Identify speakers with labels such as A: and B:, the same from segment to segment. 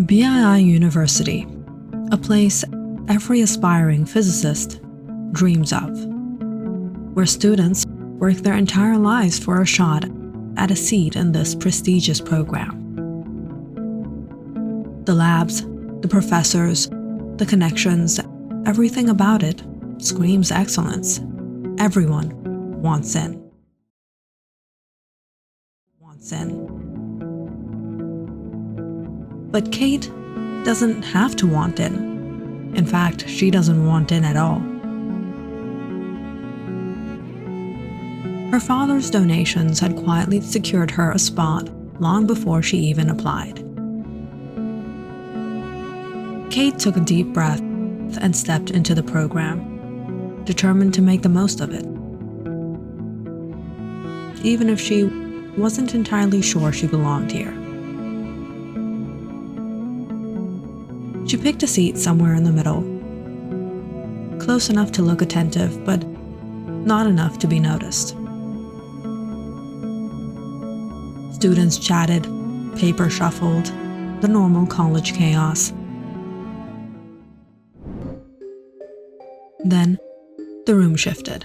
A: BII University, a place every aspiring physicist dreams of, where students work their entire lives for a shot at a seat in this prestigious program. The labs, the professors, the connections, everything about it screams excellence. Everyone wants in. But Kate doesn't have to want in. In fact, she doesn't want in at all. Her father's donations had quietly secured her a spot long before she even applied. Kate took a deep breath and stepped into the program, determined to make the most of it. Even if she wasn't entirely sure she belonged here. She picked a seat somewhere in the middle, close enough to look attentive, but not enough to be noticed. Students chatted, paper shuffled, the normal college chaos. Then, the room shifted.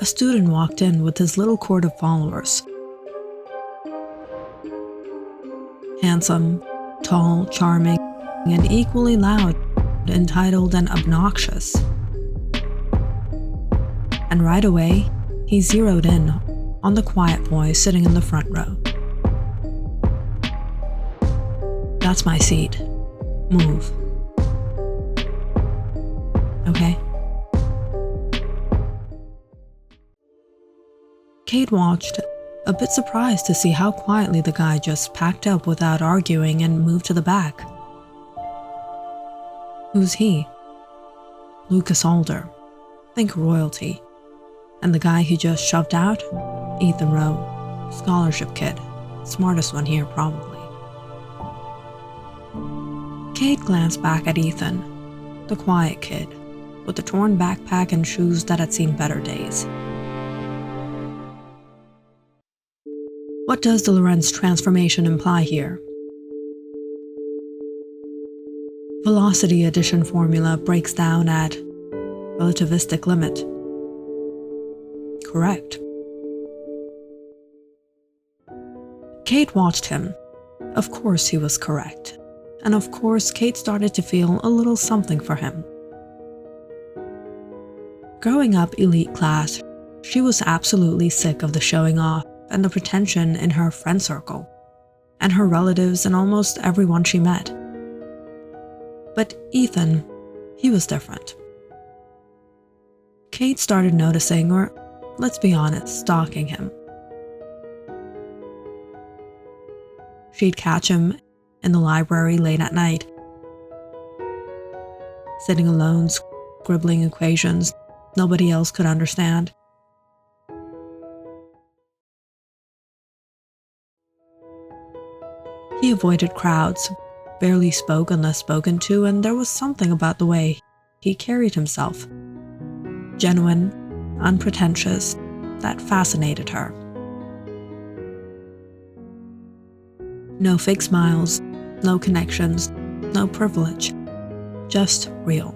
A: A student walked in with his little court of followers. Handsome, tall, charming, and equally loud, entitled, and obnoxious. And right away, he zeroed in on the quiet boy sitting in the front row. "That's my seat. Move. Okay?" Kate watched, a bit surprised to see how quietly the guy just packed up without arguing and moved to the back. Who's he? Lucas Alder. Think royalty. And the guy he just shoved out? Ethan Rowe. Scholarship kid. Smartest one here, probably. Kate glanced back at Ethan, the quiet kid, with the torn backpack and shoes that had seen better days. What does the Lorentz transformation imply here? Velocity addition formula breaks down at relativistic limit. Correct. Kate watched him. Of course he was correct. And of course Kate started to feel a little something for him. Growing up elite class, she was absolutely sick of the showing off and the pretension in her friend circle, and her relatives and almost everyone she met. But Ethan, he was different. Kate started noticing, or let's be honest, stalking him. She'd catch him in the library late at night, sitting alone, scribbling equations nobody else could understand. He avoided crowds, barely spoke unless spoken to, and there was something about the way he carried himself, genuine, unpretentious, that fascinated her. No fake smiles, no connections, no privilege, just real.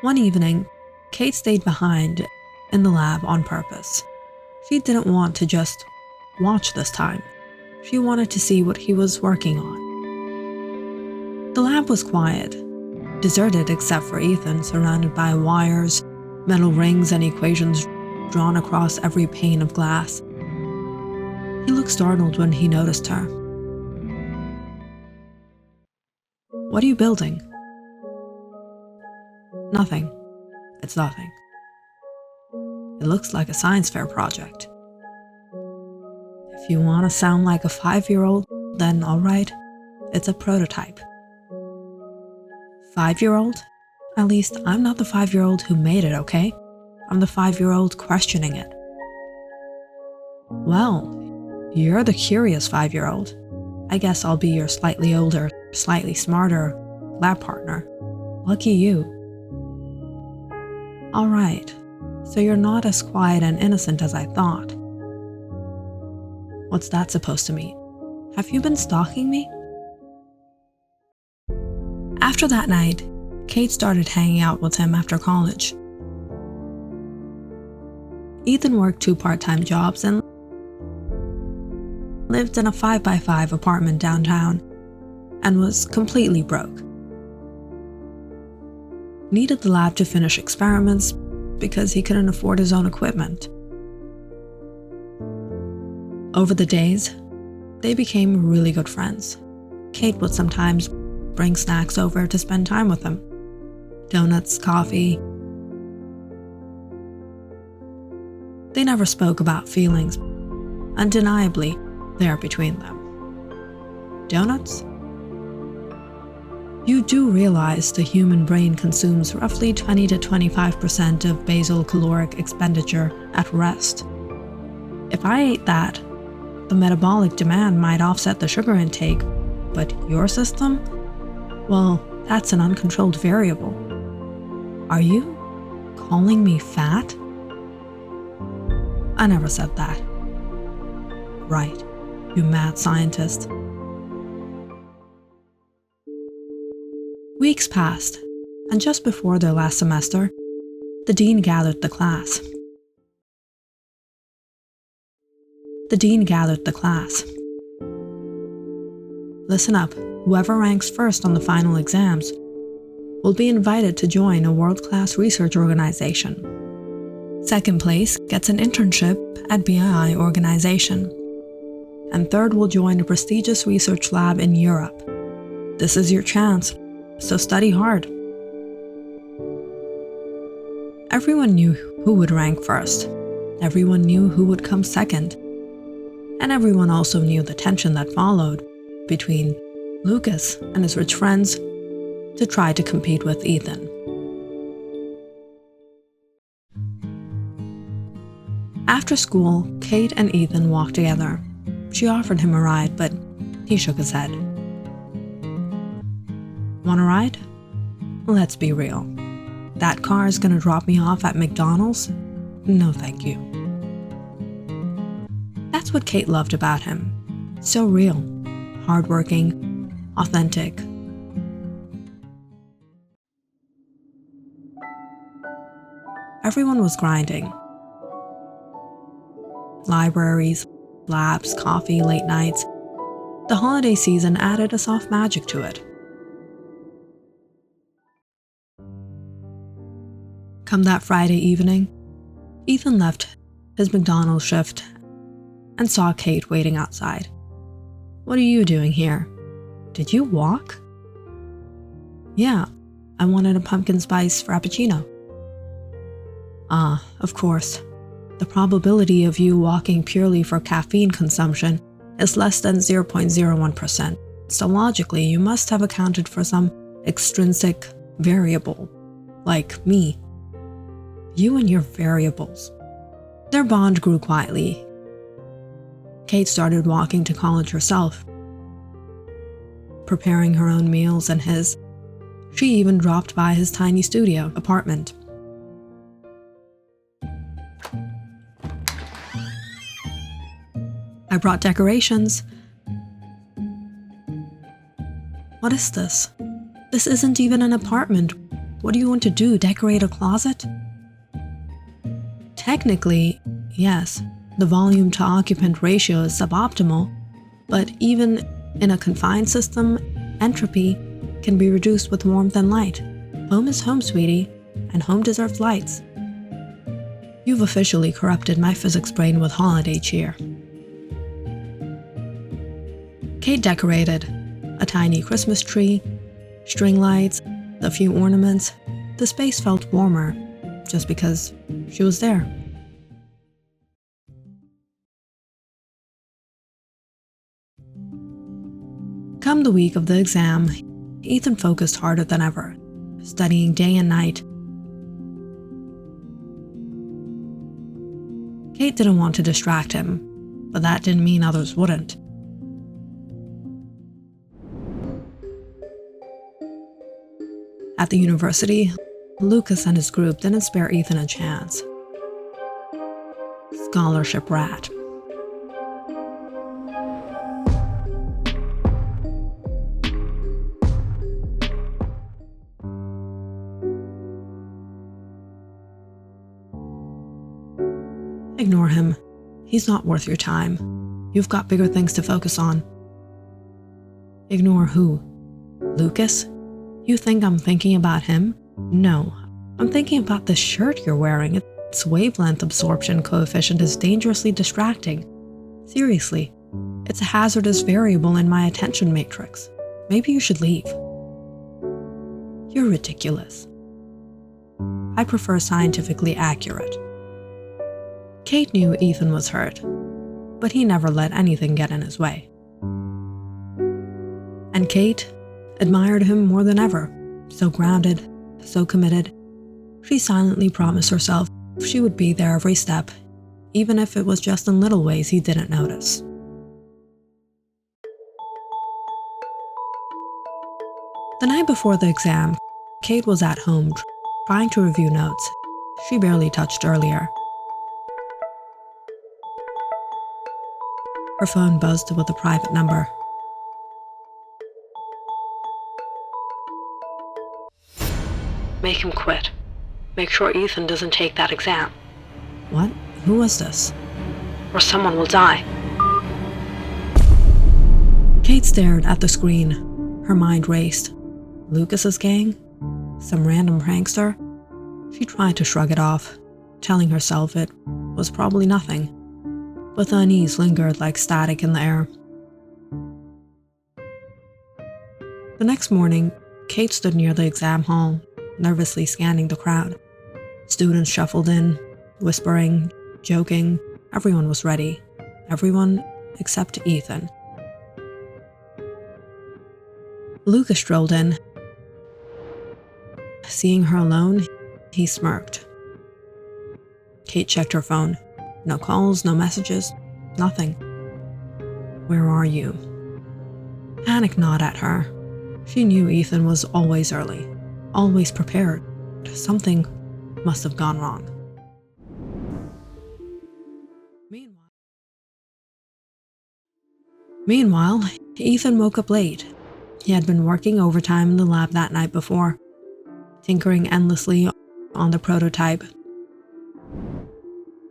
A: One evening, Kate stayed behind in the lab on purpose. She didn't want to just watch this time. She wanted to see what he was working on. The lab was quiet, deserted except for Ethan, surrounded by wires, metal rings, and equations drawn across every pane of glass. He looked startled when he noticed her. "What are you building?" "Nothing. It's nothing. It looks like a science fair project." "If you want to sound like a 5-year-old, then alright, it's a prototype." "5-year-old? At least I'm not the 5-year-old who made it, okay? I'm the 5-year-old questioning it." "Well, you're the curious 5-year-old. I guess I'll be your slightly older, slightly smarter lab partner. Lucky you." "Alright, so you're not as quiet and innocent as I thought." What's that supposed to mean? Have you been stalking me? After that night, Kate started hanging out with him after college. Ethan worked 2 part-time jobs and lived in a 5x5 apartment downtown and was completely broke. Needed the lab to finish experiments because he couldn't afford his own equipment. Over the days, they became really good friends. Kate would sometimes bring snacks over to spend time with him. Donuts, coffee. They never spoke about feelings, undeniably there between them. Donuts? You do realize the human brain consumes roughly 20 to 25% of basal caloric expenditure at rest. If I ate that, the metabolic demand might offset the sugar intake, but your system? Well, that's an uncontrolled variable. Are you calling me fat? I never said that. Right, you mad scientist. Weeks passed, and just before their last semester, the dean gathered the class. Listen up, whoever ranks first on the final exams will be invited to join a world-class research organization. Second place gets an internship at BII organization, and third will join a prestigious research lab in Europe. This is your chance, so study hard. Everyone knew who would rank first. Everyone knew who would come second. And everyone also knew the tension that followed between Lucas and his rich friends to try to compete with Ethan. After school, Kate and Ethan walked together. She offered him a ride, but he shook his head. Want a ride? Let's be real. That car is gonna drop me off at McDonald's? No, thank you. That's what Kate loved about him. So real, hardworking, authentic. Everyone was grinding. Libraries, labs, coffee, late nights. The holiday season added a soft magic to it. Come that Friday evening, Ethan left his McDonald's shift and saw Kate waiting outside. What are you doing here? Did you walk? Yeah, I wanted a pumpkin spice frappuccino. Ah, of course. The probability of you walking purely for caffeine consumption is less than 0.01%. So logically, you must have accounted for some extrinsic variable, like me. You and your variables. Their bond grew quietly. Kate started walking to college herself, preparing her own meals and his. She even dropped by his tiny studio apartment. I brought decorations. What is this? This isn't even an apartment. What do you want to do, decorate a closet? Technically, yes, the volume to occupant ratio is suboptimal, but even in a confined system, entropy can be reduced with warmth and light. Home is home, sweetie, and home deserves lights. You've officially corrupted my physics brain with holiday cheer. Kate decorated a tiny Christmas tree, string lights, a few ornaments. The space felt warmer just because she was there. Come the week of the exam, Ethan focused harder than ever, studying day and night. Kate didn't want to distract him, but that didn't mean others wouldn't. At the university, Lucas and his group didn't spare Ethan a chance. Scholarship rat. Ignore him. He's not worth your time. You've got bigger things to focus on. Ignore who? Lucas? You think I'm thinking about him? No, I'm thinking about the shirt you're wearing. Its wavelength absorption coefficient is dangerously distracting. Seriously, it's a hazardous variable in my attention matrix. Maybe you should leave. You're ridiculous. I prefer scientifically accurate. Kate knew Ethan was hurt, but he never let anything get in his way. And Kate admired him more than ever, so grounded, so committed. She silently promised herself she would be there every step, even if it was just in little ways he didn't notice. The night before the exam, Kate was at home trying to review notes she barely touched earlier. Her phone buzzed with a private number. Make him quit. Make sure Ethan doesn't take that exam. What? Who was this? Or someone will die. Kate stared at the screen. Her mind raced. Lucas's gang? Some random prankster? She tried to shrug it off, telling herself it was probably nothing. But the unease lingered like static in the air. The next morning, Kate stood near the exam hall, nervously scanning the crowd. Students shuffled in, whispering, joking. Everyone was ready. Everyone except Ethan. Lucas strolled in. Seeing her alone, he smirked. Kate checked her phone. No calls, no messages, nothing. Where are you? Panic gnawed at her. She knew Ethan was always early, always prepared. Something must have gone wrong. Meanwhile, Ethan woke up late. He had been working overtime in the lab that night before, tinkering endlessly on the prototype.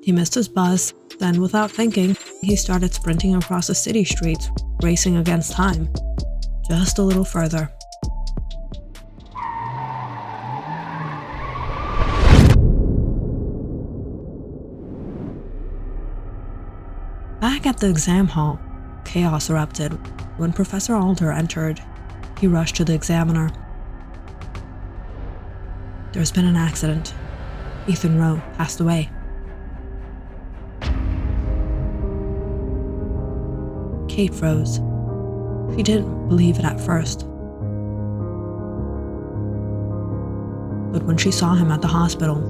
A: He missed his bus, then without thinking, he started sprinting across the city streets, racing against time. Just a little further. Back at the exam hall, chaos erupted. When Professor Alder entered, he rushed to the examiner. There's been an accident. Ethan Rowe passed away. Kate froze. She didn't believe it at first. But when she saw him at the hospital,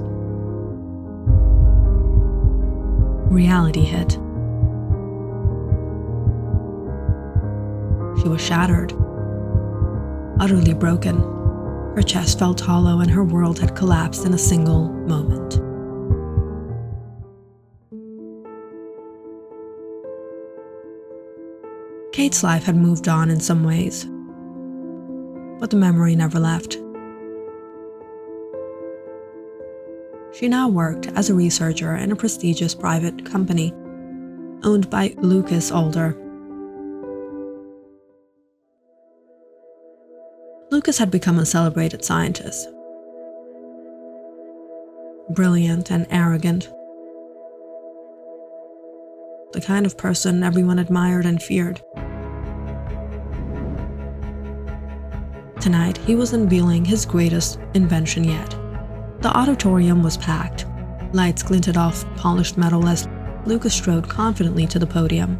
A: reality hit. She was shattered, utterly broken. Her chest felt hollow and her world had collapsed in a single moment. Kate's life had moved on in some ways, but the memory never left. She now worked as a researcher in a prestigious private company owned by Lucas Alder. Lucas had become a celebrated scientist, brilliant and arrogant, the kind of person everyone admired and feared. Tonight, he was unveiling his greatest invention yet. The auditorium was packed. Lights glinted off polished metal as Lucas strode confidently to the podium.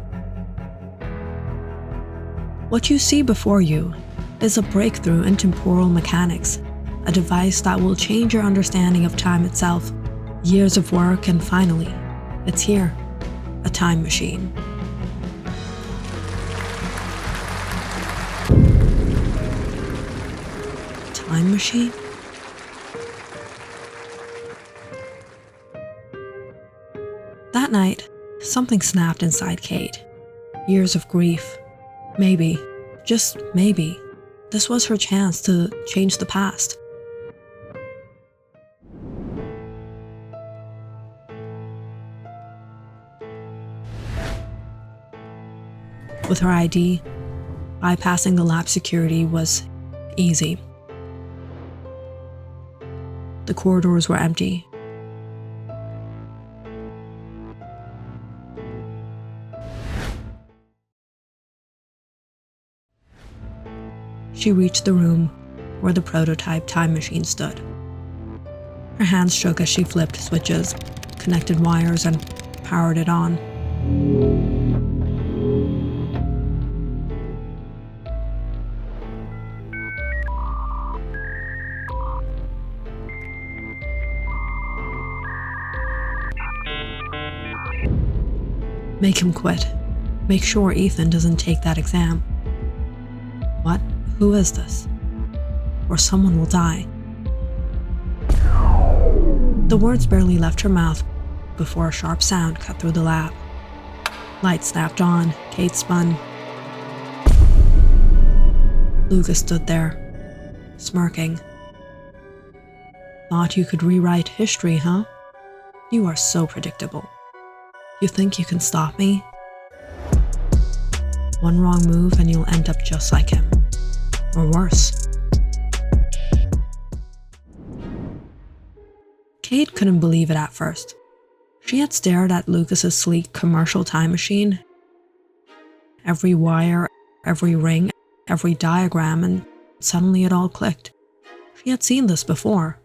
A: What you see before you is a breakthrough in temporal mechanics, a device that will change your understanding of time itself. Years of work, and finally, it's here, a time machine. Time machine? That night, something snapped inside Kate. Years of grief. Maybe, just maybe, this was her chance to change the past. With her ID, bypassing the lab security was easy. The corridors were empty. She reached the room where the prototype time machine stood. Her hands shook as she flipped switches, connected wires, and powered it on. Make him quit. Make sure Ethan doesn't take that exam. What? Who is this? Or someone will die. The words barely left her mouth before a sharp sound cut through the lab. Lights snapped on. Kate spun. Lucas stood there, smirking. Thought you could rewrite history, huh? You are so predictable. You think you can stop me? One wrong move and you'll end up just like him. Or worse. Kate couldn't believe it at first. She had stared at Lucas's sleek commercial time machine. Every wire, every ring, every diagram, and suddenly it all clicked. She had seen this before.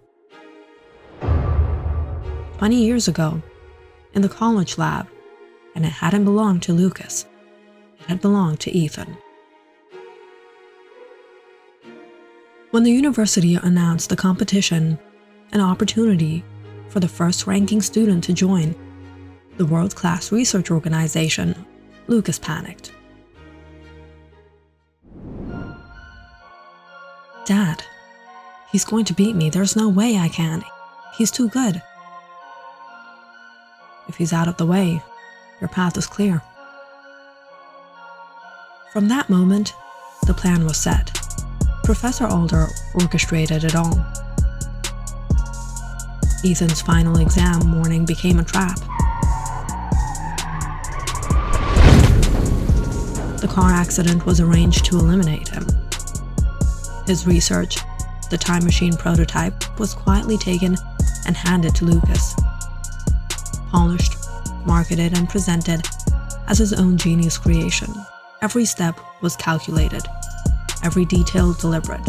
A: 20 years ago, in the college lab, and it hadn't belonged to Lucas. It had belonged to Ethan. When the university announced the competition, an opportunity for the first-ranking student to join the world-class research organization, Lucas panicked. Dad, he's going to beat me. There's no way I can. He's too good. If he's out of the way, your path is clear. From that moment, the plan was set. Professor Alder orchestrated it all. Ethan's final exam morning became a trap. The car accident was arranged to eliminate him. His research, the time machine prototype, was quietly taken and handed to Lucas. Polished, marketed, and presented as his own genius creation. Every step was calculated, every detail deliberate.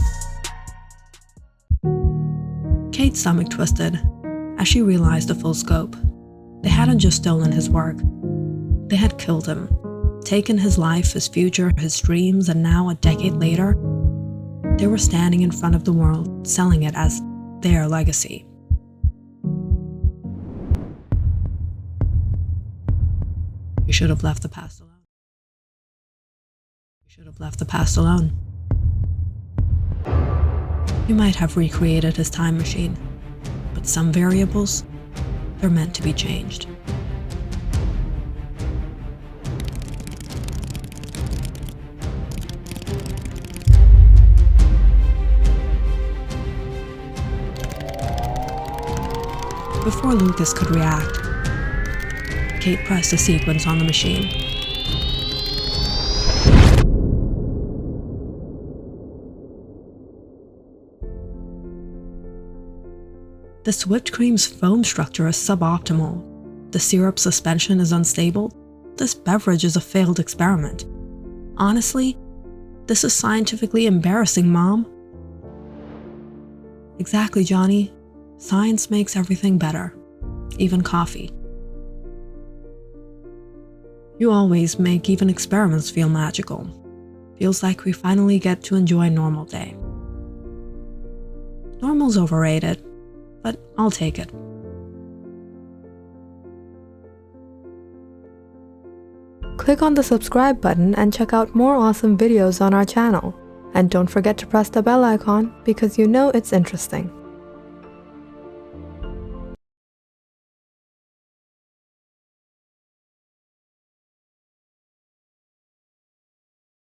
A: Kate's stomach twisted as she realized the full scope. They hadn't just stolen his work. They had killed him, taken his life, his future, his dreams, and now, a decade later, they were standing in front of the world, selling it as their legacy. You should have left the past alone. You should have left the past alone. You might have recreated his time machine, but some variables, they're meant to be changed. Before Lucas could react, Kate pressed a sequence on the machine. The whipped cream's foam structure is suboptimal. The syrup suspension is unstable. This beverage is a failed experiment. Honestly, this is scientifically embarrassing, Mom. Exactly, Johnny. Science makes everything better, even coffee. You always make even experiments feel magical. Feels like we finally get to enjoy a normal day. Normal's overrated, but I'll take it.
B: Click on the subscribe button and check out more awesome videos on our channel. And don't forget to press the bell icon because you know it's interesting.